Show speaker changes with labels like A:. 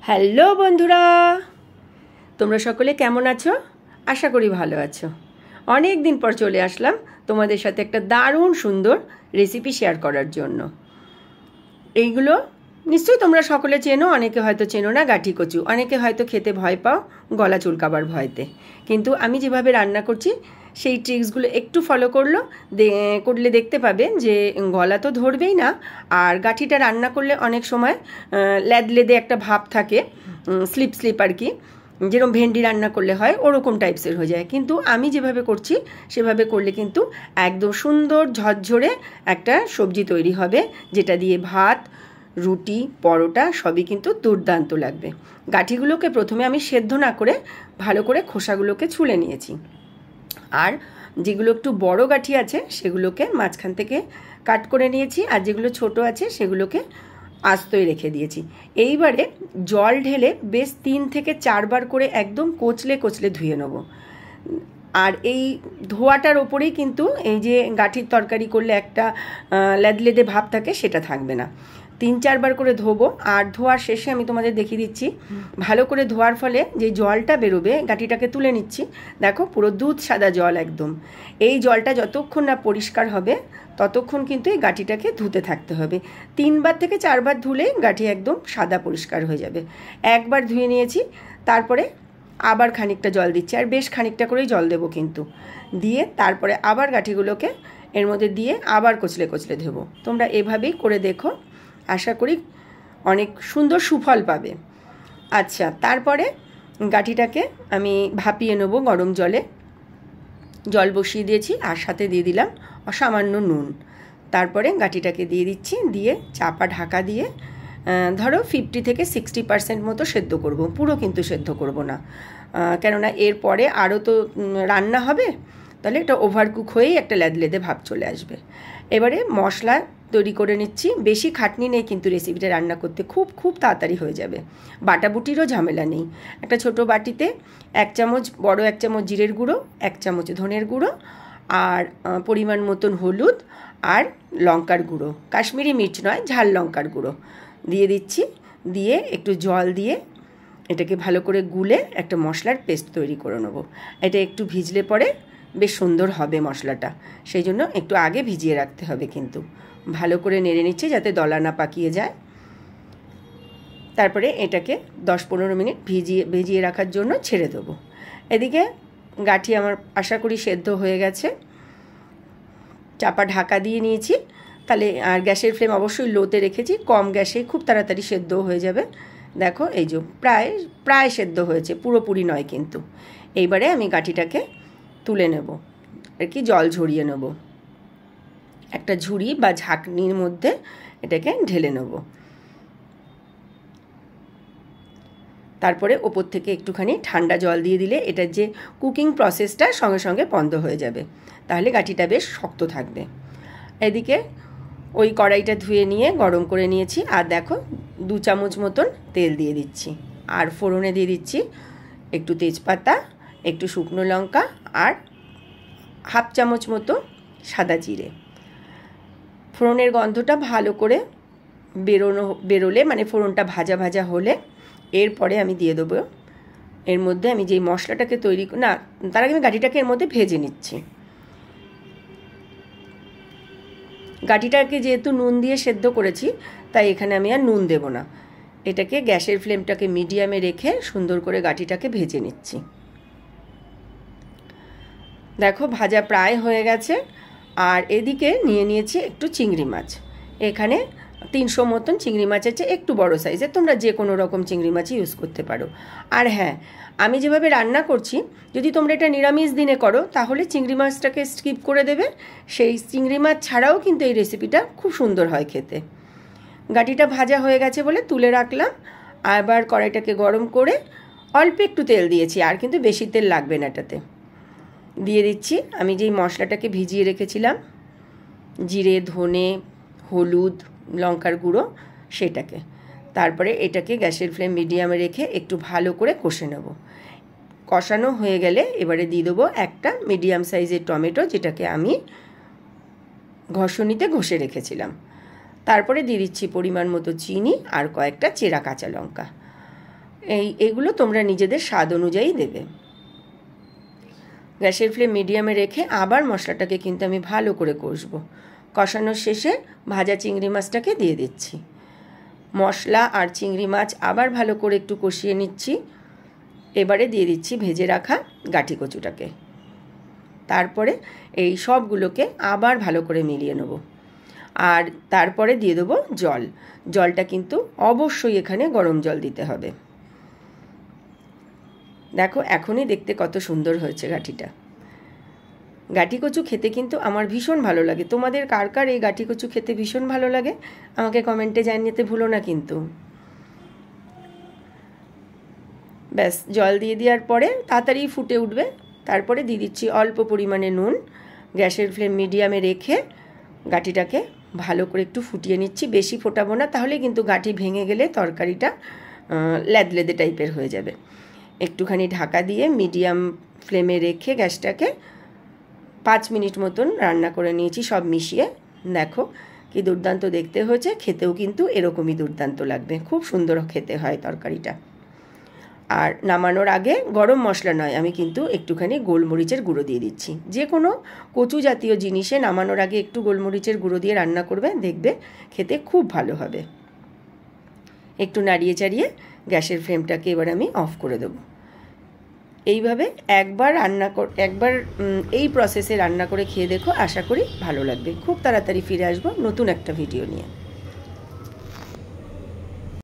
A: Hello বন্ধুরা, তোমরা সকলে কেমন আছো? আশা করি ভালো আছো। অনেক দিন পর চলে আসলাম তোমাদের সাথে একটা দারুণ সুন্দর রেসিপি শেয়ার করার জন্য। এইগুলো নিশ্চয়ই তোমরা সকলে চেনো, অনেকে হয়তো চেনো না। গাঠি কচু অনেকে হয়তো খেতে ভয় পাও গলা চুলকাবার ভয়তে, কিন্তু আমি যেভাবে রান্না করছি সেই ট্রিক্সগুলো একটু ফলো করলে দেখতে পাবে যে গলা তো ধরবেই না, আর গাঠিটা রান্না করলে অনেক সময় লেদে একটা ভাব থাকে, স্লিপ আর কি, যেরকম ভেন্ডি রান্না করলে হয় ওরকম টাইপসের হয়ে যায়। কিন্তু আমি যেভাবে করছি সেভাবে করলে কিন্তু একদম সুন্দর ঝরঝরে একটা সবজি তৈরি হবে, যেটা দিয়ে ভাত, রুটি, পরোটা সবই কিন্তু দুর্দান্ত লাগবে। গাঠিগুলোকে প্রথমে আমি সেদ্ধ না করে ভালো করে খোসাগুলোকে ছুলে নিয়েছি, আর যেগুলো একটু বড় গাঠি আছে সেগুলোকে মাঝখান থেকে কাট করে নিয়েছি, আর যেগুলো ছোট আছে সেগুলোকে আস্তই রেখে দিয়েছি। এইবারে জল ঢেলে বেশ 3 থেকে 4 বার করে একদম কচলে ধুয়ে নেব। আর এই ধোয়াটার ওপরেই কিন্তু এই যে গাঠির তরকারি করলে একটা লেদে ভাব থাকে সেটা থাকবে না। 3-4 বার করে ধোবো, আর ধোয়ার শেষে আমি তোমাদের দেখিয়ে দিচ্ছি। ভালো করে ধোয়ার ফলে যে জলটা বেরোবে, গাঠিটাকে তুলে নিচ্ছি, দেখো পুরো দুধ সাদা জল একদম। এই জলটা যতক্ষণ না পরিষ্কার হবে ততক্ষণ কিন্তু এই গাঠিটাকে ধুতে থাকতে হবে। 3 বার থেকে 4 বার ধুলেই গাঠি একদম সাদা পরিষ্কার হয়ে যাবে। একবার ধুয়ে নিয়েছি, তারপরে আবার খানিকটা জল দিচ্ছি, আর বেশ খানিকটা করেই জল দেবো কিন্তু। দিয়ে তারপরে আবার গাঠিগুলোকে এর মধ্যে দিয়ে আবার কচলে ধোবো। তোমরা এভাবেই করে দেখো, আশা করি অনেক সুন্দর সুফল পাবে। আচ্ছা, তারপরে গাঠিটাকে আমি ভাপিয়ে নেবো গরম জলে। জল বসিয়ে দিয়েছি, আর সাথে দিয়ে দিলাম সামান্য নুন। তারপরে গাঠিটাকে দিয়ে দিচ্ছি, দিয়ে চাপা ঢাকা দিয়ে ধরো 50 থেকে 60% মতো সেদ্ধ করব, পুরো কিন্তু সেদ্ধ করব না, কেননা এরপরে আরও তো রান্না হবে, তাহলে এটা ওভারকুক হয়েই একটা লেদে ভাব চলে আসবে। এবারে মশলা তৈরি করে নিচ্ছি। বেশি খাটনি নেই কিন্তু রেসিপিটা রান্না করতে, খুব তাড়াতাড়ি হয়ে যাবে, বাটাবুটিরও ঝামেলা নেই। একটা ছোট বাটিতে 1 চামচ, বড় 1 চামচ জিরের গুঁড়ো, 1 চামচ ধনের গুঁড়ো, আর পরিমাণ মতন হলুদ আর লঙ্কার গুঁড়ো, কাশ্মীরি মির্চ নয়, ঝাল লঙ্কার গুঁড়ো দিয়ে দিচ্ছি। দিয়ে একটু জল দিয়ে এটাকে ভালো করে গুলে একটা মশলার পেস্ট তৈরি করে নেবো। এটা একটু ভিজলে পরে বেশ সুন্দর হবে মশলাটা, সেই জন্য একটু আগে ভিজিয়ে রাখতে হবে। কিন্তু ভালো করে নেড়ে নিচ্ছে যাতে দলা না পাকিয়ে যায়। তারপরে এটাকে 10-15 মিনিট ভিজিয়ে রাখার জন্য ছেড়ে দেবো। এদিকে গাঠি আমার আশা করি সেদ্ধ হয়ে গেছে। চাপা ঢাকা দিয়ে নিয়েছি, তাহলে আর গ্যাসের ফ্লেম অবশ্যই লোতে রেখেছি, কম গ্যাসে খুব তাড়াতাড়ি সেদ্ধ হয়ে যাবে। দেখো এই যে প্রায় সেদ্ধ হয়েছে, পুরোপুরি নয় কিন্তু। এইবারে আমি গাঠিটাকে তুলে নেব আর কি, জল ঝরিয়ে নেব। একটা ঝুড়ি বা ঝাঁকনির মধ্যে এটাকে ঢেলে নেব। তারপরে ওপর থেকে একটুখানি ঠান্ডা জল দিয়ে দিলে এটার যে কুকিং প্রসেসটা সঙ্গে সঙ্গে বন্ধ হয়ে যাবে, তাহলে গাঠিটা বেশ শক্ত থাকবে। এদিকে ওই কড়াইটা ধুয়ে নিয়ে গরম করে নিয়েছি, আর দেখো 2 চামচ মতন তেল দিয়ে দিচ্ছি, আর ফোড়নে দিয়ে দিচ্ছি একটু তেজপাতা, একটু শুকনো লঙ্কা, আর 1/2 চামচ মতো সাদা জিরে। ফোড়নের গন্ধটা ভালো করে বেরোলে, মানে ফোড়নটা ভাজা হলে, এরপরে আমি দিয়ে দেবো এর মধ্যে আমি যেই মশলাটাকে তার আগে আমি গাঠিটাকে এর মধ্যে ভেজে নিচ্ছি। গাঠিটাকে যেহেতু নুন দিয়ে সেদ্ধ করেছি, তাই এখানে আমি আর নুন দেব না। এটাকে গ্যাসের ফ্লেমটাকে মিডিয়ামে রেখে সুন্দর করে গাঠিটাকে ভেজে নিচ্ছি। দেখো ভাজা প্রায় হয়ে গেছে। আর এদিকে নিয়ে নিয়েছি একটু চিংড়ি মাছ। এখানে 300 মতন চিংড়ি মাছ আছে, একটু বড় সাইজের, তোমরা যে কোনো রকম চিংড়ি মাছই ইউজ করতে পারো। আর হ্যাঁ, আমি যেভাবে রান্না করছি, যদি তোমরা এটা নিরামিষ দিনে করো তাহলে চিংড়ি মাছটাকে স্কিপ করে দেবে। সেই চিংড়ি মাছ ছাড়াও কিন্তু এই রেসিপিটা খুব সুন্দর হয় খেতে। গাঠিটা ভাজা হয়ে গেছে বলে তুলে রাখলাম। আবার কড়াইটাকে গরম করে অল্প একটু তেল দিয়েছি, আর কিন্তু বেশি তেল লাগবে না এটাতে। দিয়ে দিচ্ছি আমি যেই মশলাটাকে ভিজিয়ে রেখেছিলাম, জিরে, ধনে, হলুদ, লঙ্কার গুঁড়ো, সেটাকে। তারপরে এটাকে গ্যাসের ফ্লেম মিডিয়ামে রেখে একটু ভালো করে কষে নেব। কষানো হয়ে গেলে এবারে দিয়ে দেবো একটা মিডিয়াম সাইজের টমেটো, যেটাকে আমি ঘষণিতে ঘষে রেখেছিলাম। তারপরে দিয়ে দিচ্ছি পরিমাণ মতো চিনি আর কয়েকটা চেরা কাঁচা লঙ্কা। এইগুলো তোমরা নিজেদের স্বাদ অনুযায়ী দেবে। গ্যাসের ফ্লেম মিডিয়ামে রেখে আবার মশলাটাকে কিন্তু আমি ভালো করে কষবো। কষানোর শেষে ভাজা চিংড়ি মাছটাকে দিয়ে দিচ্ছি। মশলা আর চিংড়ি মাছ আবার ভালো করে একটু কষিয়ে নিচ্ছি। এবারে দিয়ে দিচ্ছি ভেজে রাখা গাঁঠি কচুটাকে। তারপরে এই সবগুলোকে আবার ভালো করে মিলিয়ে নেব। আর তারপরে দিয়ে দেবো জল। জলটা কিন্তু অবশ্যই এখানে গরম জল দিতে হবে। দেখো এখনই দেখতে কত সুন্দর হয়েছে গাঁঠিটা। গাঁঠি কচু খেতে কিন্তু আমার ভীষণ ভালো লাগে। তোমাদের কার কার এই গাঁঠি কচু খেতে ভীষণ ভালো লাগে আমাকে কমেন্টে জানিয়ে ভুলো না কিন্তু। ব্যাস, জল দিয়ে দেওয়ার পরে তাড়াতাড়ি ফুটে উঠবে। তারপরে দিয়ে দিচ্ছি অল্প পরিমাণে নুন। গ্যাসের ফ্লেম মিডিয়ামে রেখে গাঁঠিটাকে ভালো করে একটু ফুটিয়ে নিচ্ছি। বেশি ফোটাবো না, তাহলে কিন্তু গাঁঠি ভেঙে গেলে তরকারিটা লেদলেদে টাইপের হয়ে যাবে। একটুখানি ঢাকা দিয়ে মিডিয়াম ফ্লেমে রেখে গ্যাসটাকে 5 মিনিট মতন রান্না করে নিয়েছি সব মিশিয়ে। দেখো কি দুর্দান্ত দেখতে হয়েছে, খেতেও কিন্তু এরকমই দুর্দান্ত লাগবে। খুব সুন্দর খেতে হয় তরকারিটা। আর নামানোর আগে গরম মশলা নয়, আমি কিন্তু একটুখানি গোলমরিচের গুঁড়ো দিয়ে দিচ্ছি। যে কোনো কচু জাতীয় জিনিসে নামানোর আগে একটু গোলমরিচের গুঁড়ো দিয়ে রান্না করবে, দেখবে খেতে খুব ভালো হবে। একটু নাড়িয়ে চাড়িয়ে গ্যাসের ফ্লেমটাকে এবার আমি অফ করে দেবো। এইভাবে একবার এই প্রসেসে রান্না করে খেয়ে দেখো, আশা করি ভালো লাগবে। খুব তাড়াতাড়ি ফিরে আসবো নতুন একটা ভিডিও নিয়ে।